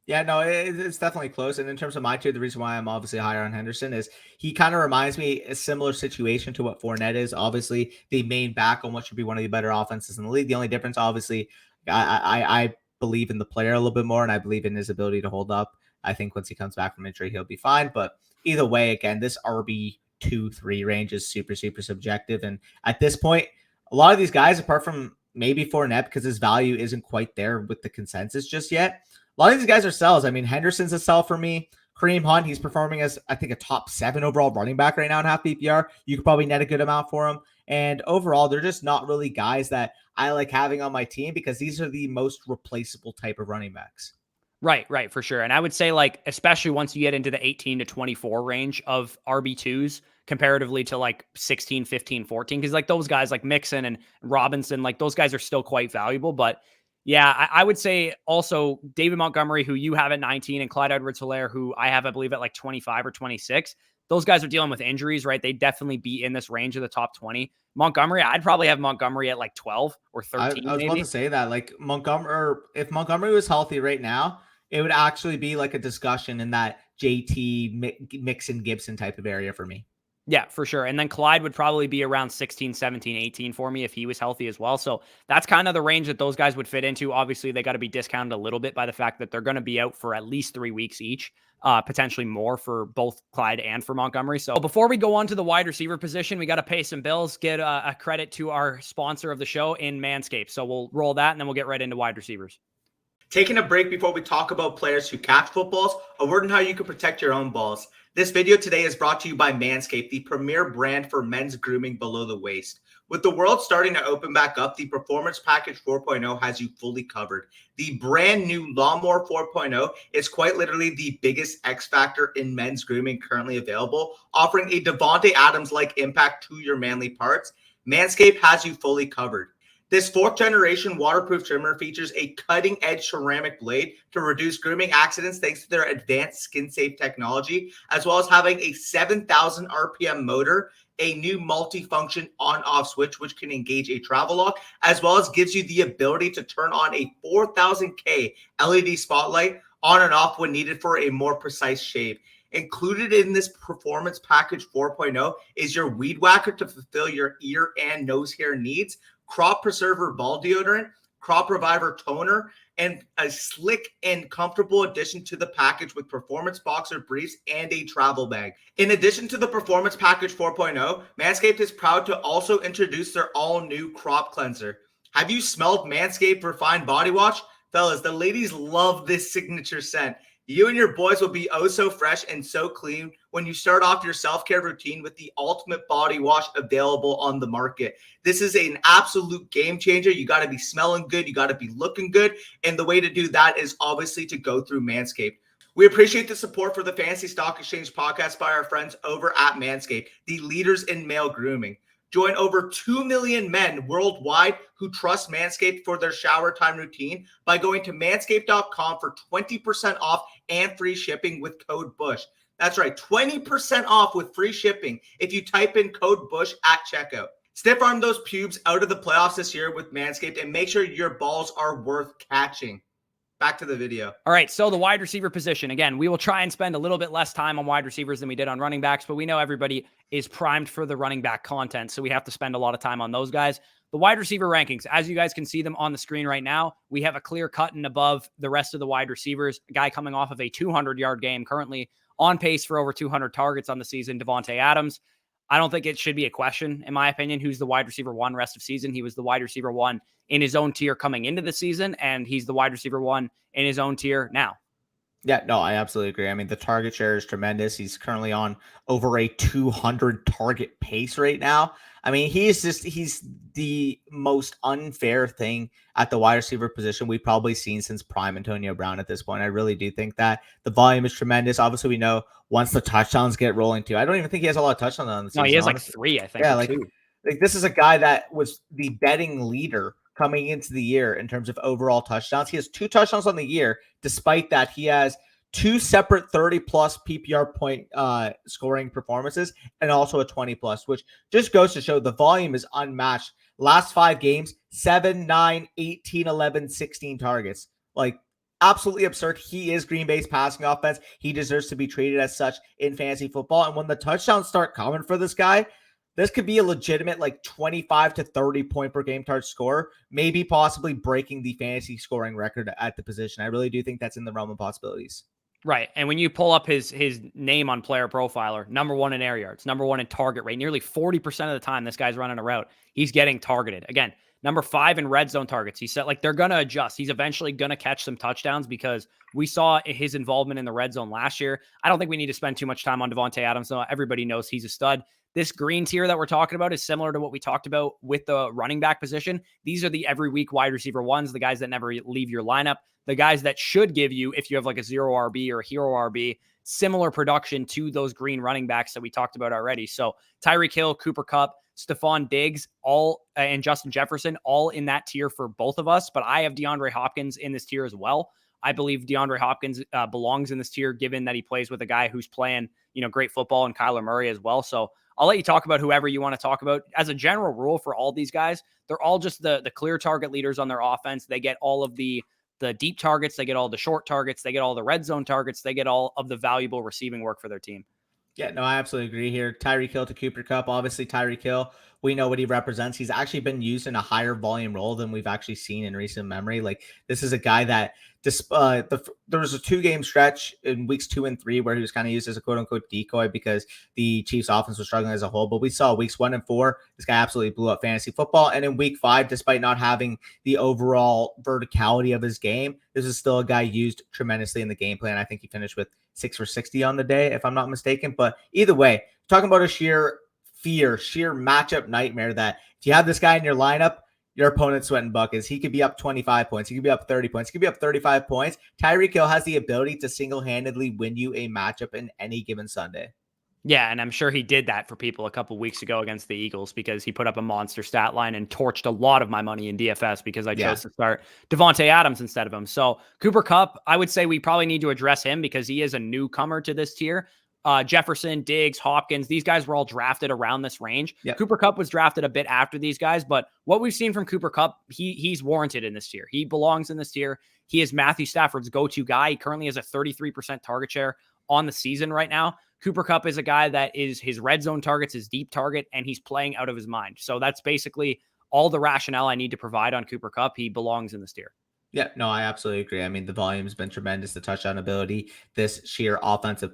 Yeah, no, it's definitely close. And in terms of my tier, the reason why I'm obviously higher on Henderson is he kind of reminds me a similar situation to what Fournette is. Obviously, the main back on what should be one of the better offenses in the league. The only difference, obviously, I believe in the player a little bit more, and I believe in his ability to hold up. I think once he comes back from injury, he'll be fine. But either way, again, this RB2-3 range is super, super subjective. And at this point, a lot of these guys, apart from maybe Fournette, because his value isn't quite there with the consensus just yet, a lot of these guys are sells. I mean, Henderson's a sell for me. Kareem Hunt, he's performing as, I think, a top 7 overall running back right now in half PPR. You could probably net a good amount for him. And overall, they're just not really guys that I like having on my team because these are the most replaceable type of running backs. Right, for sure. And I would say, like, especially once you get into the 18 to 24 range of RB2s comparatively to like 16, 15, 14, because like those guys like Mixon and Robinson, like those guys are still quite valuable. But yeah, I would say also David Montgomery, who you have at 19, and Clyde Edwards-Helaire, who I have, I believe, at like 25 or 26. Those guys are dealing with injuries, right? They'd definitely be in this range of the top 20. Montgomery, I'd probably have Montgomery at like 12 or 13. I was about to say that, like Montgomery, or if Montgomery was healthy right now, it would actually be like a discussion in that JT Mixon Gibson type of area for me. Yeah, for sure. And then Clyde would probably be around 16, 17, 18 for me if he was healthy as well. So that's kind of the range that those guys would fit into. Obviously, they got to be discounted a little bit by the fact that they're going to be out for at least 3 weeks each, potentially more for both Clyde and for Montgomery. So before we go on to the wide receiver position, we got to pay some bills, get a credit to our sponsor of the show in Manscaped. So we'll roll that and then we'll get right into wide receivers. Taking a break before we talk about players who catch footballs, a word on how you can protect your own balls. This video today is brought to you by Manscaped, the premier brand for men's grooming below the waist. With the world starting to open back up, the Performance Package 4.0 has you fully covered. The brand new Lawnmower 4.0 is quite literally the biggest X factor in men's grooming currently available, offering a Devontae Adams-like impact to your manly parts. Manscaped has you fully covered. This 4th generation waterproof trimmer features a cutting-edge ceramic blade to reduce grooming accidents thanks to their advanced skin-safe technology, as well as having a 7,000 RPM motor, a new multi-function on-off switch which can engage a travel lock, as well as gives you the ability to turn on a 4000K LED spotlight on and off when needed for a more precise shave. Included in this Performance Package 4.0 is your Weed Whacker to fulfill your ear and nose hair needs, Crop Preserver Ball Deodorant, Crop Reviver Toner, and a slick and comfortable addition to the package with Performance Boxer Briefs and a travel bag. In addition to the Performance Package 4.0, Manscaped is proud to also introduce their all-new Crop Cleanser. Have you smelled Manscaped Refined Body Wash? Fellas, the ladies love this signature scent. You and your boys will be oh so fresh and so clean when you start off your self-care routine with the ultimate body wash available on the market. This is an absolute game changer. You got to be smelling good. You got to be looking good. And the way to do that is obviously to go through Manscaped. We appreciate the support for the Fantasy Stock Exchange podcast by our friends over at Manscaped, the leaders in male grooming. Join over 2 million men worldwide who trust Manscaped for their shower time routine by going to manscaped.com for 20% off and free shipping with code BUSH. That's right, 20% off with free shipping if you type in code BUSH at checkout. Stiff arm those pubes out of the playoffs this year with Manscaped and make sure your balls are worth catching. Back to the video. All right, so the wide receiver position. Again, we will try and spend a little bit less time on wide receivers than we did on running backs, but we know everybody is primed for the running back content, so we have to spend a lot of time on those guys. The wide receiver rankings, as you guys can see them on the screen right now, we have a clear cut and above the rest of the wide receivers. A guy coming off of a 200-yard game, currently on pace for over 200 targets on the season, Davante Adams. I don't think it should be a question, in my opinion, who's the wide receiver one rest of season. He was the wide receiver one in his own tier coming into the season, and he's the wide receiver one in his own tier now. Yeah, no, I absolutely agree. I mean, the target share is tremendous. He's currently on over a 200 target pace right now. I mean, he's the most unfair thing at the wide receiver position we've probably seen since prime Antonio Brown at this point. I really do think that the volume is tremendous. Obviously, we know once the touchdowns get rolling too. I don't even think he has a lot of touchdowns on the season. No, he has like 3, I think. Yeah, like this is a guy that was the betting leader coming into the year in terms of overall touchdowns. He has 2 touchdowns on the year. Despite that, he has 2 separate 30-plus PPR point scoring performances and also a 20-plus, which just goes to show the volume is unmatched. Last 5 games, 7, 9, 18, 11, 16 targets. Like, absolutely absurd. He is Green Bay's passing offense. He deserves to be treated as such in fantasy football. And when the touchdowns start coming for this guy, this could be a legitimate like 25 to 30 point per game target score, maybe possibly breaking the fantasy scoring record at the position. I really do think that's in the realm of possibilities. Right. And when you pull up his name on Player Profiler, number 1 in air yards, number 1 in target rate, nearly 40% of the time this guy's running a route, he's getting targeted. Again, number 5 in red zone targets. He said, like, they're going to adjust. He's eventually going to catch some touchdowns because we saw his involvement in the red zone last year. I don't think we need to spend too much time on Davante Adams, though. Everybody knows he's a stud. This green tier that we're talking about is similar to what we talked about with the running back position. These are the every week wide receiver ones, the guys that never leave your lineup, the guys that should give you, if you have like a 0 RB or a hero RB, similar production to those green running backs that we talked about already. So Tyreek Hill, Cooper Kupp, Stephon Diggs, and Justin Jefferson, all in that tier for both of us. But I have DeAndre Hopkins in this tier as well. I believe DeAndre Hopkins belongs in this tier, given that he plays with a guy who's playing, great football, and Kyler Murray as well. So I'll let you talk about whoever you want to talk about. As a general rule for all these guys, they're all just the clear target leaders on their offense. They get all of the deep targets. They get all the short targets. They get all the red zone targets. They get all of the valuable receiving work for their team. Yeah, no, I absolutely agree here. Tyreek Hill to Cooper Kupp. Obviously, Tyreek Hill, we know what he represents. He's actually been used in a higher volume role than we've actually seen in recent memory. Like, this is a guy that there was a 2-game stretch in weeks 2 and 3 where he was kind of used as a quote unquote decoy because the Chiefs offense was struggling as a whole. But we saw weeks 1 and 4, this guy absolutely blew up fantasy football. And in week 5, despite not having the overall verticality of his game, this is still a guy used tremendously in the game plan. I think he finished with 6 for 60 on the day, if I'm not mistaken. But either way, talking about a sheer matchup nightmare that if you have this guy in your lineup, your opponent's sweating buckets. He could be up 25 points. He could be up 30 points. He could be up 35 points. Tyreek Hill has the ability to single-handedly win you a matchup in any given Sunday. Yeah, and I'm sure he did that for people a couple weeks ago against the Eagles because he put up a monster stat line and torched a lot of my money in DFS because I Yeah. chose to start Devontae Adams instead of him. So Cooper Kupp, I would say we probably need to address him because he is a newcomer to this tier. Jefferson, Diggs, Hopkins, these guys were all drafted around this range. Yep. Cooper Kupp was drafted a bit after these guys, but what we've seen from Cooper Kupp, he's warranted in this tier. He belongs in this tier. He is Matthew Stafford's go-to guy. He currently has a 33% target share on the season right now. Cooper Kupp is a guy that is his red zone targets, his deep target, and he's playing out of his mind. So that's basically all the rationale I need to provide on Cooper Kupp. He belongs in this tier. Yeah, no, I absolutely agree. I mean, the volume's been tremendous, the touchdown ability, this sheer offensive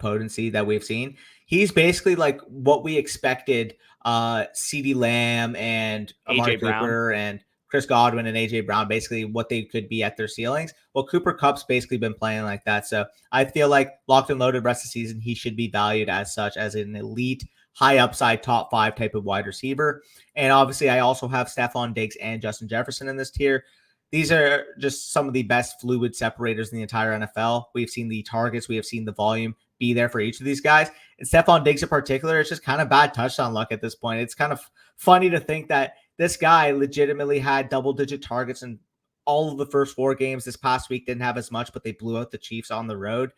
potency that we've seen. He's basically like what we expected CeeDee Lamb and Amari AJ Brown. Cooper and Chris Godwin and AJ Brown, basically what they could be at their ceilings. Well, Cooper Kupp's basically been playing like that. So I feel like locked and loaded rest of the season, he should be valued as such, as an elite, high upside, top 5 type of wide receiver. And obviously, I also have Stephon Diggs and Justin Jefferson in this tier. These are just some of the best fluid separators in the entire NFL. We've seen the targets, we have seen the volume be there for each of these guys. And Stephon Diggs in particular, it's just kind of bad touchdown luck at this point. It's kind of funny to think that this guy legitimately had double-digit targets in all of the first 4 games. This past week didn't have as much, but they blew out the Chiefs on the road.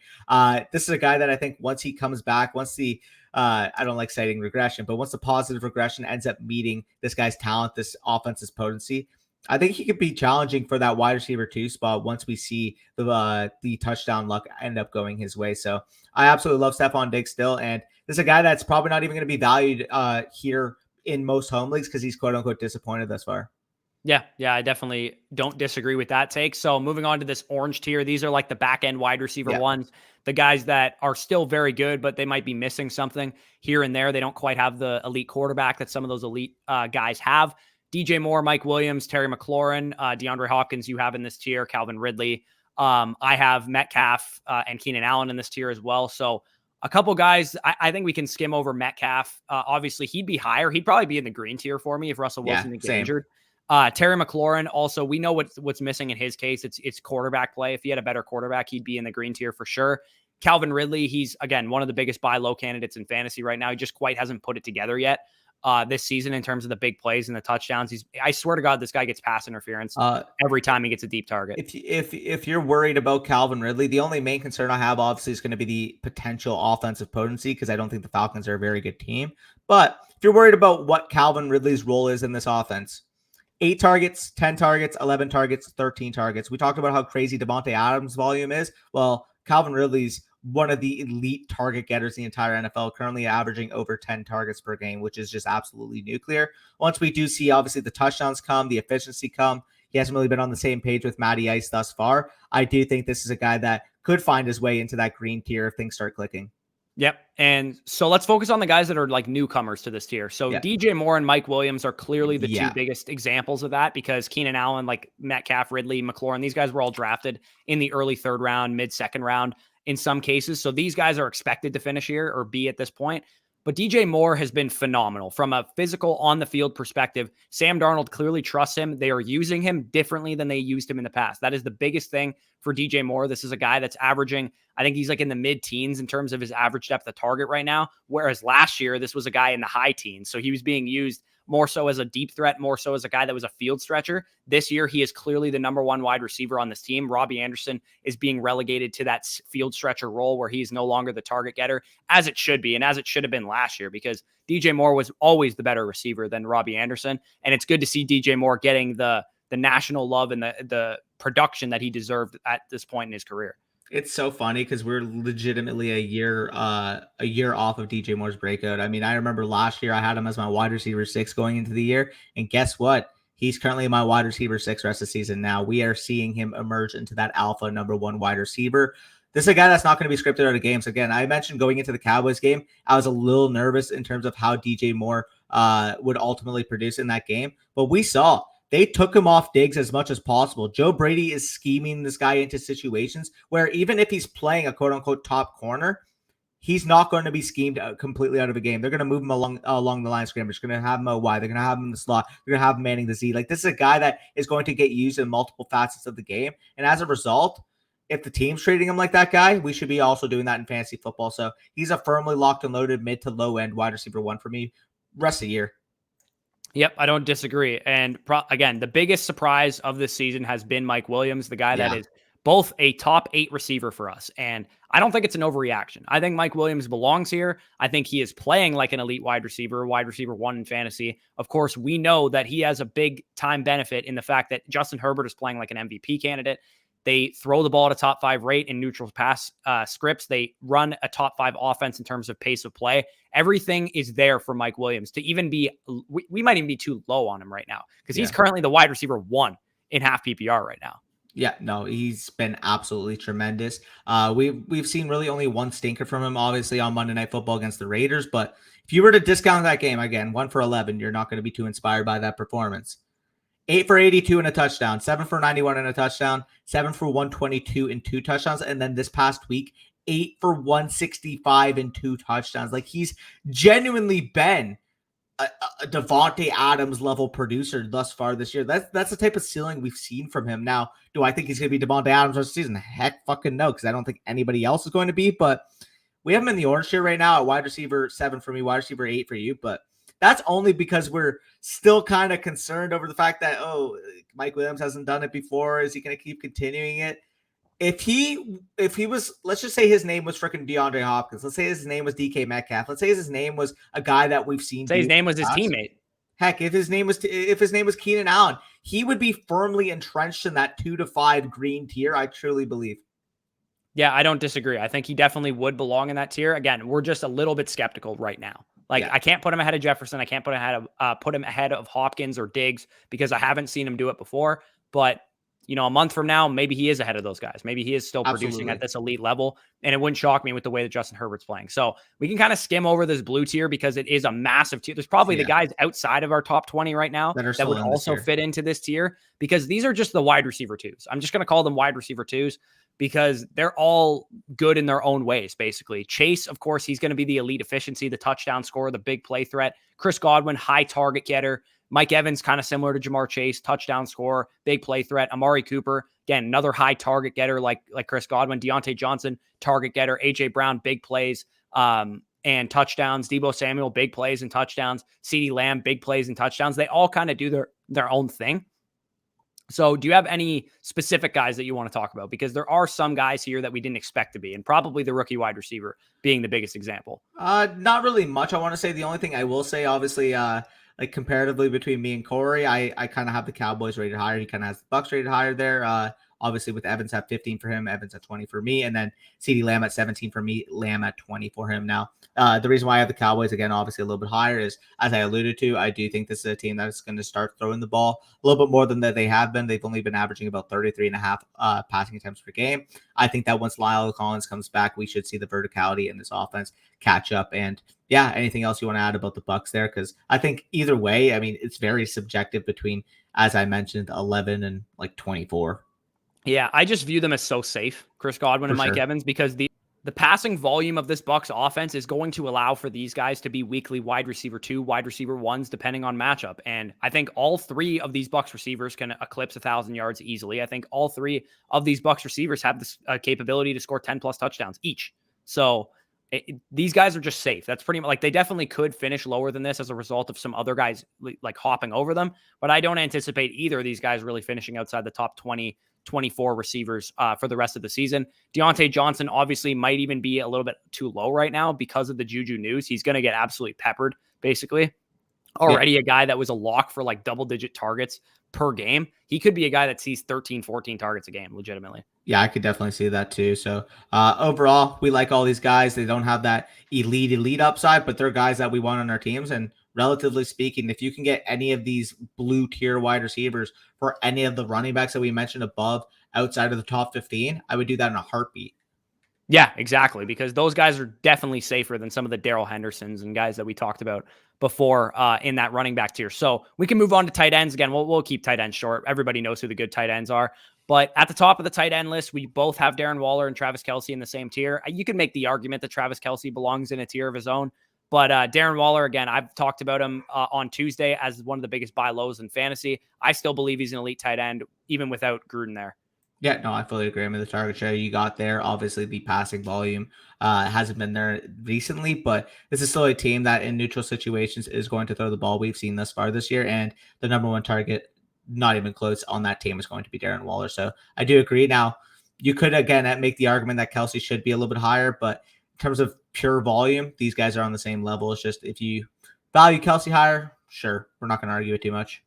This is a guy that I think once he comes back, once the I don't like citing regression, but once the positive regression ends up meeting this guy's talent, this offense's potency, I think he could be challenging for that wide receiver 2 spot once we see the touchdown luck end up going his way. So I absolutely love Stephon Diggs still, and this is a guy that's probably not even going to be valued here in most home leagues because he's quote unquote disappointed thus far. Yeah, I definitely don't disagree with that take. So moving on to this orange tier, these are like the back end wide receiver ones, the guys that are still very good, but they might be missing something here and there. They don't quite have the elite quarterback that some of those elite guys have. DJ Moore, Mike Williams, Terry McLaurin, DeAndre Hopkins, you have in this tier, Calvin Ridley. I have Metcalf and Keenan Allen in this tier as well. So a couple guys, I think we can skim over Metcalf. Obviously, he'd be higher. He'd probably be in the green tier for me if Russell Wilson didn't get injured. Terry McLaurin, also, we know what's missing in his case. It's quarterback play. If he had a better quarterback, he'd be in the green tier for sure. Calvin Ridley, he's, again, one of the biggest buy low candidates in fantasy right now. He just quite hasn't put it together yet this season in terms of the big plays and the touchdowns. I swear to God, this guy gets pass interference every time he gets a deep target. If you're worried about Calvin Ridley, the only main concern I have obviously is going to be the potential offensive potency, because I don't think the Falcons are a very good team. But if you're worried about what Calvin Ridley's role is in this offense, 8 targets, 10 targets, 11 targets, 13 targets. We talked about how crazy Devontae Adams' volume is. Well, Calvin Ridley's one of the elite target getters in the entire NFL, currently averaging over 10 targets per game, which is just absolutely nuclear. Once we do see, obviously, the touchdowns come, the efficiency come, he hasn't really been on the same page with Matty Ice thus far. I do think this is a guy that could find his way into that green tier if things start clicking. Yep. And so let's focus on the guys that are like newcomers to this tier. So DJ Moore and Mike Williams are clearly the 2 biggest examples of that, because Keenan Allen, like Metcalf, Ridley, McLaurin, these guys were all drafted in the early 3rd round, mid 2nd round in some cases. So these guys are expected to finish here or be at this point. But DJ Moore has been phenomenal from a physical on the field perspective. Sam Darnold clearly trusts him. They are using him differently than they used him in the past. That is the biggest thing for DJ Moore. This is a guy that's averaging, I think he's like in the mid-teens in terms of his average depth of target right now. Whereas last year, this was a guy in the high teens. So he was being used more so as a deep threat, more so as a guy that was a field stretcher. This year, he is clearly the number 1 wide receiver on this team. Robbie Anderson is being relegated to that field stretcher role where he's no longer the target getter, as it should be, and as it should have been last year, because DJ Moore was always the better receiver than Robbie Anderson. And it's good to see DJ Moore getting the national love and the production that he deserved at this point in his career. It's so funny because we're legitimately a year off of DJ Moore's breakout. I mean, I remember last year I had him as my wide receiver 6 going into the year, and guess what? He's currently my wide receiver 6 rest of the season. Now we are seeing him emerge into that alpha number 1 wide receiver. This is a guy that's not going to be scripted out of games. Again, I mentioned going into the Cowboys game, I was a little nervous in terms of how DJ Moore would ultimately produce in that game, but we saw they took him off Diggs as much as possible. Joe Brady is scheming this guy into situations where even if he's playing a quote-unquote top corner, he's not going to be schemed completely out of a game. They're going to move him along the line of scrimmage. They're going to have him out wide. They're going to have him in the slot. They're going to have him manning the Z. Like, this is a guy that is going to get used in multiple facets of the game. And as a result, if the team's treating him like that guy, we should be also doing that in fantasy football. So he's a firmly locked and loaded mid to low end wide receiver 1 for me rest of the year. Yep, I don't disagree. And again, the biggest surprise of this season has been Mike Williams, the guy that is both a top 8 receiver for us. And I don't think it's an overreaction. I think Mike Williams belongs here. I think he is playing like an elite wide receiver 1 in fantasy. Of course, we know that he has a big time benefit in the fact that Justin Herbert is playing like an MVP candidate. They throw the ball at a top 5 rate in neutral pass scripts. They run a top 5 offense in terms of pace of play. Everything is there for Mike Williams to even be, we might even be too low on him right now because he's currently the wide receiver 1 in half PPR right now. Yeah, no, he's been absolutely tremendous. We've seen really only one stinker from him, obviously, on Monday Night Football against the Raiders. But if you were to discount that game, again, 1 for 11, you're not going to be too inspired by that performance. 8 for 82 and a touchdown, 7 for 91 and a touchdown, 7 for 122 and 2 touchdowns. And then this past week, 8 for 165 and 2 touchdowns. Like, he's genuinely been a Devontae Adams level producer thus far this year. That's the type of ceiling we've seen from him. Now, do I think he's going to be Devontae Adams this season? Heck fucking no, because I don't think anybody else is going to be. But we have him in the orange shirt right now at wide receiver 7 for me, wide receiver 8 for you. But that's only because we're still kind of concerned over the fact that, Mike Williams hasn't done it before. Is he going to keep continuing it? If he was, let's just say his name was freaking DeAndre Hopkins. Let's say his name was DK Metcalf. Let's say his name was a guy that we've seen. Say his name was his teammate. Heck, if his name was Keenan Allen, he would be firmly entrenched in that 2 to 5 green tier. I truly believe. Yeah, I don't disagree. I think he definitely would belong in that tier. Again, we're just a little bit skeptical right now. I can't put him ahead of Jefferson. I can't put him ahead of Hopkins or Diggs because I haven't seen him do it before. But a month from now, maybe he is ahead of those guys. Maybe he is still producing at this elite level. And it wouldn't shock me with the way that Justin Herbert's playing. So we can kind of skim over this blue tier because it is a massive tier. There's probably the guys outside of our top 20 right now that would also fit into this tier because these are just the wide receiver 2s. I'm just going to call them wide receiver 2s because they're all good in their own ways, basically. Chase, of course, he's going to be the elite efficiency, the touchdown scorer, the big play threat. Chris Godwin, high target getter. Mike Evans, kind of similar to Jamar Chase, touchdown scorer, big play threat. Amari Cooper, again, another high target getter like Chris Godwin. Deontay Johnson, target getter. A.J. Brown, big plays and touchdowns. Deebo Samuel, big plays and touchdowns. CeeDee Lamb, big plays and touchdowns. They all kind of do their own thing. So do you have any specific guys that you want to talk about? Because there are some guys here that we didn't expect to be, and probably the rookie wide receiver being the biggest example. Not really much. I want to say the only thing I will say, obviously, like comparatively between me and Corey, I kind of have the Cowboys rated higher. He kind of has the Bucks rated higher there. Obviously, with Evans at 15 for him, Evans at 20 for me, and then CeeDee Lamb at 17 for me, Lamb at 20 for him. Now, the reason why I have the Cowboys, again, obviously a little bit higher is, as I alluded to, I do think this is a team that is going to start throwing the ball a little bit more than that they have been. They've only been averaging about 33 and a half passing attempts per game. I think that once Lyle Collins comes back, we should see the verticality in this offense catch up. And yeah, anything else you want to add about the Bucks there? Because I think either way, I mean, it's very subjective between, as I mentioned, 11 and like 24. Yeah, I just view them as so safe, Chris Godwin and Mike Evans, because the passing volume of this Bucks offense is going to allow for these guys to be weekly wide receiver 2, wide receiver 1s, depending on matchup. And I think all 3 of these Bucks receivers can eclipse 1,000 yards easily. I think all 3 of these Bucks receivers have this capability to score 10 plus touchdowns each. So these guys are just safe. That's pretty much like they definitely could finish lower than this as a result of some other guys like hopping over them. But I don't anticipate either of these guys really finishing outside the top 20, 24 receivers for the rest of the season. Deontay Johnson obviously might even be a little bit too low right now because of the Juju news. He's going to get absolutely peppered, basically. Already a guy that was a lock for like double-digit targets per game. He could be a guy that sees 13, 14 targets a game, legitimately. Yeah, I could definitely see that too. So overall, we like all these guys. They don't have that elite upside, but they're guys that we want on our teams. And relatively speaking, if you can get any of these blue tier wide receivers for any of the running backs that we mentioned above outside of the top 15, I would do that in a heartbeat. Yeah, exactly. Because those guys are definitely safer than some of the Darrell Hendersons and guys that we talked about before in that running back tier. So we can move on to tight ends. Again, we'll keep tight ends short. Everybody knows who the good tight ends are. But at the top of the tight end list, we both have Darren Waller and Travis Kelce in the same tier. You can make the argument that Travis Kelce belongs in a tier of his own. But Darren Waller, again, I've talked about him on Tuesday as one of the biggest buy lows in fantasy. I still believe he's an elite tight end, even without Gruden there. Yeah, no, I fully agree. I mean, the target share you got there, obviously the passing volume hasn't been there recently, but this is still a team that in neutral situations is going to throw the ball. We've seen thus far this year, and the number one target, not even close on that team, is going to be Darren Waller. So I do agree. Now, you could again make the argument that Kelsey should be a little bit higher, but in terms of pure volume, these guys are on the same level. It's just if you value Kelsey higher, sure, we're not going to argue it too much.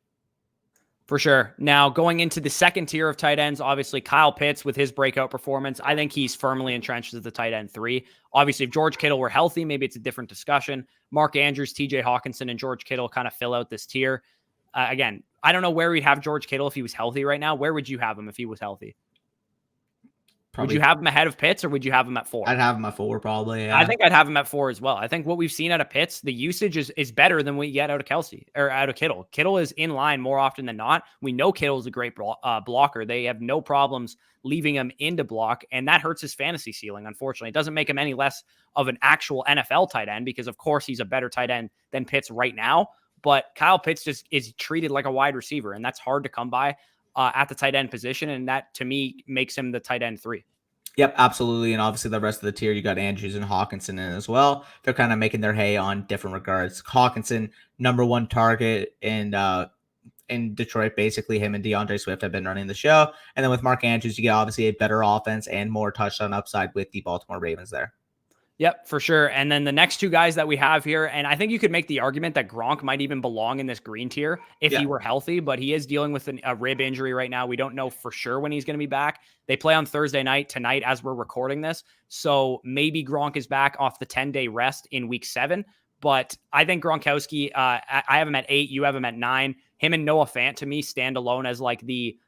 For sure. Now, going into the second tier of tight ends, obviously Kyle Pitts with his breakout performance, I think he's firmly entrenched as the tight end 3. Obviously, if George Kittle were healthy, maybe it's a different discussion. Mark Andrews, TJ Hawkinson, and George Kittle kind of fill out this tier. Again, I don't know where we'd have George Kittle if he was healthy right now. Where would you have him if he was healthy? Would you have him ahead of Pitts or would you have him at 4? I'd have him at 4 probably. Yeah. I think I'd have him at 4 as well. I think what we've seen out of Pitts, the usage is better than we get out of Kelsey or out of Kittle. Kittle is in line more often than not. We know Kittle is a great blocker. They have no problems leaving him into block, and that hurts his fantasy ceiling, unfortunately. It doesn't make him any less of an actual NFL tight end because, of course, he's a better tight end than Pitts right now. But Kyle Pitts just is treated like a wide receiver, and that's hard to come by at the tight end position, and that, to me, makes him the tight end 3. Yep, absolutely. And obviously the rest of the tier, you got Andrews and Hawkinson in as well. They're kind of making their hay on different regards. Hawkinson, number one target in Detroit, basically him and DeAndre Swift have been running the show. And then with Mark Andrews, you get obviously a better offense and more touchdown upside with the Baltimore Ravens there. Yep, for sure. And then the next 2 guys that we have here, and I think you could make the argument that Gronk might even belong in this green tier if he were healthy, but he is dealing with a rib injury right now. We don't know for sure when he's going to be back. They play on Thursday night tonight as we're recording this. So maybe Gronk is back off the 10-day rest in week 7. But I think Gronkowski, I have him at 8. You have him at 9. Him and Noah Fant, to me, stand alone as like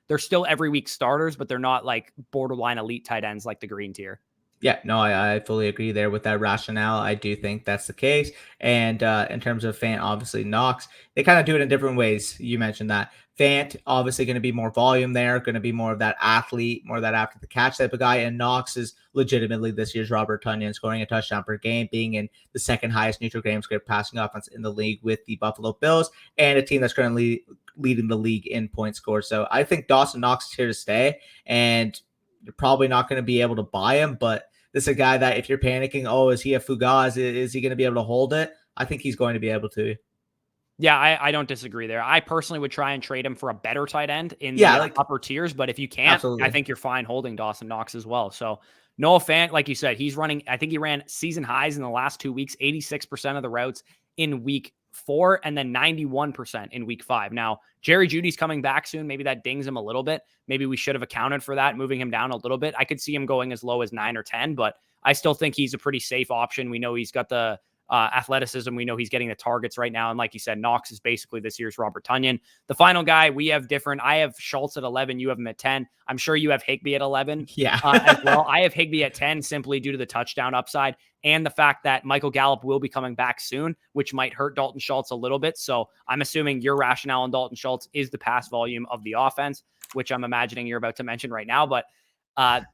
they're still every week starters, but they're not like borderline elite tight ends like the green tier. Yeah, no, I fully agree there with that rationale. I do think that's the case. And in terms of Fant, obviously Knox, they kind of do it in different ways. You mentioned that Fant obviously going to be more volume there, going to be more of that athlete, more of that after the catch type of guy. And Knox is legitimately this year's Robert Tonyan, scoring a touchdown per game, being in the second highest neutral game script passing offense in the league with the Buffalo Bills, and a team that's currently leading the league in point score. So I think Dawson Knox is here to stay, and you're probably not going to be able to buy him, but this is a guy that if you're panicking, oh, is he a Fugaz? Is he going to be able to hold it? I think he's going to be able to. Yeah, I don't disagree there. I personally would try and trade him for a better tight end in the upper tiers, but if you can't, absolutely, I think you're fine holding Dawson Knox as well. So Noah Fant, like you said, he's running, I think he ran season highs in the last 2 weeks, 86% of the routes in week 4 and then 91% in week 5. Now, Jerry Jeudy's coming back soon. Maybe that dings him a little bit. Maybe we should have accounted for that, moving him down a little bit. I could see him going as low as 9 or 10, but I still think he's a pretty safe option. We know he's got the athleticism. We know he's getting the targets right now. And like you said, Knox is basically this year's Robert Tonyan. The final guy we have different. I have Schultz at 11. You have him at 10. I'm sure you have Higbee at 11 as well. I have Higbee at 10 simply due to the touchdown upside and the fact that Michael Gallup will be coming back soon, which might hurt Dalton Schultz a little bit. So I'm assuming your rationale on Dalton Schultz is the pass volume of the offense, which I'm imagining you're about to mention right now. But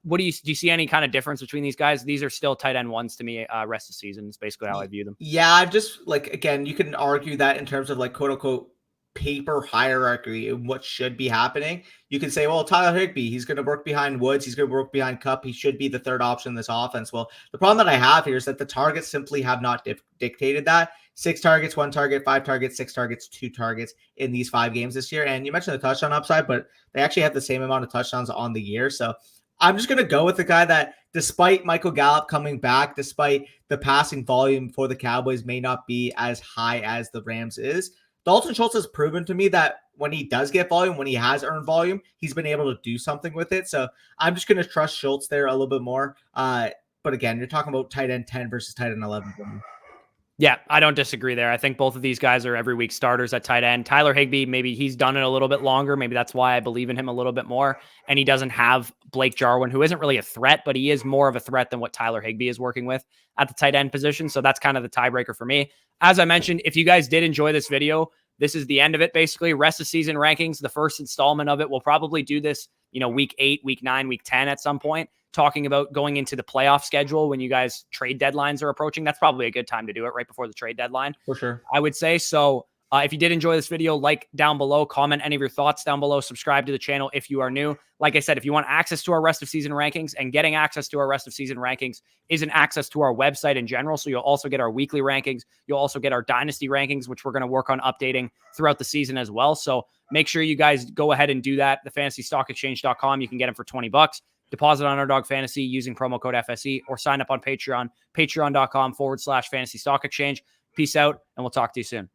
what do you see any kind of difference between these guys? These are still tight end 1s to me. Rest of the season is basically how I view them. Yeah, I'm just like, again, you can argue that in terms of like quote unquote paper hierarchy and what should be happening. You can say, well, Tyler Higbee, he's going to work behind Woods. He's going to work behind Kupp. He should be the third option in this offense. Well, the problem that I have here is that the targets simply have not dictated that. 6 targets, 1 target, 5 targets, 6 targets, 2 targets in these 5 games this year. And you mentioned the touchdown upside, but they actually have the same amount of touchdowns on the year. So I'm just going to go with the guy that, despite Michael Gallup coming back, despite the passing volume for the Cowboys may not be as high as the Rams is, Dalton Schultz has proven to me that when he does get volume, when he has earned volume, he's been able to do something with it. So I'm just going to trust Schultz there a little bit more. But again, you're talking about tight end 10 versus tight end 11. Yeah, I don't disagree there. I think both of these guys are every week starters at tight end. Tyler Higbee, maybe he's done it a little bit longer. Maybe that's why I believe in him a little bit more. And he doesn't have Blake Jarwin, who isn't really a threat, but he is more of a threat than what Tyler Higbee is working with at the tight end position. So that's kind of the tiebreaker for me. As I mentioned, if you guys did enjoy this video, this is the end of it, basically. Rest of season rankings, the first installment of it. We'll probably do this, week 8, week 9, week 10 at some point, talking about going into the playoff schedule when you guys trade deadlines are approaching. That's probably a good time to do it right before the trade deadline. For sure. I would say. So If you did enjoy this video, like down below, comment any of your thoughts down below, subscribe to the channel if you are new. Like I said, if you want access to our rest of season rankings, and getting access to our rest of season rankings isn't access to our website in general. So you'll also get our weekly rankings. You'll also get our dynasty rankings, which we're going to work on updating throughout the season as well. So make sure you guys go ahead and do that. TheFantasyStockExchange.com. You can get them for $20. Deposit on Underdog Fantasy using promo code FSE, or sign up on Patreon, patreon.com/fantasy stock exchange. Peace out, and we'll talk to you soon.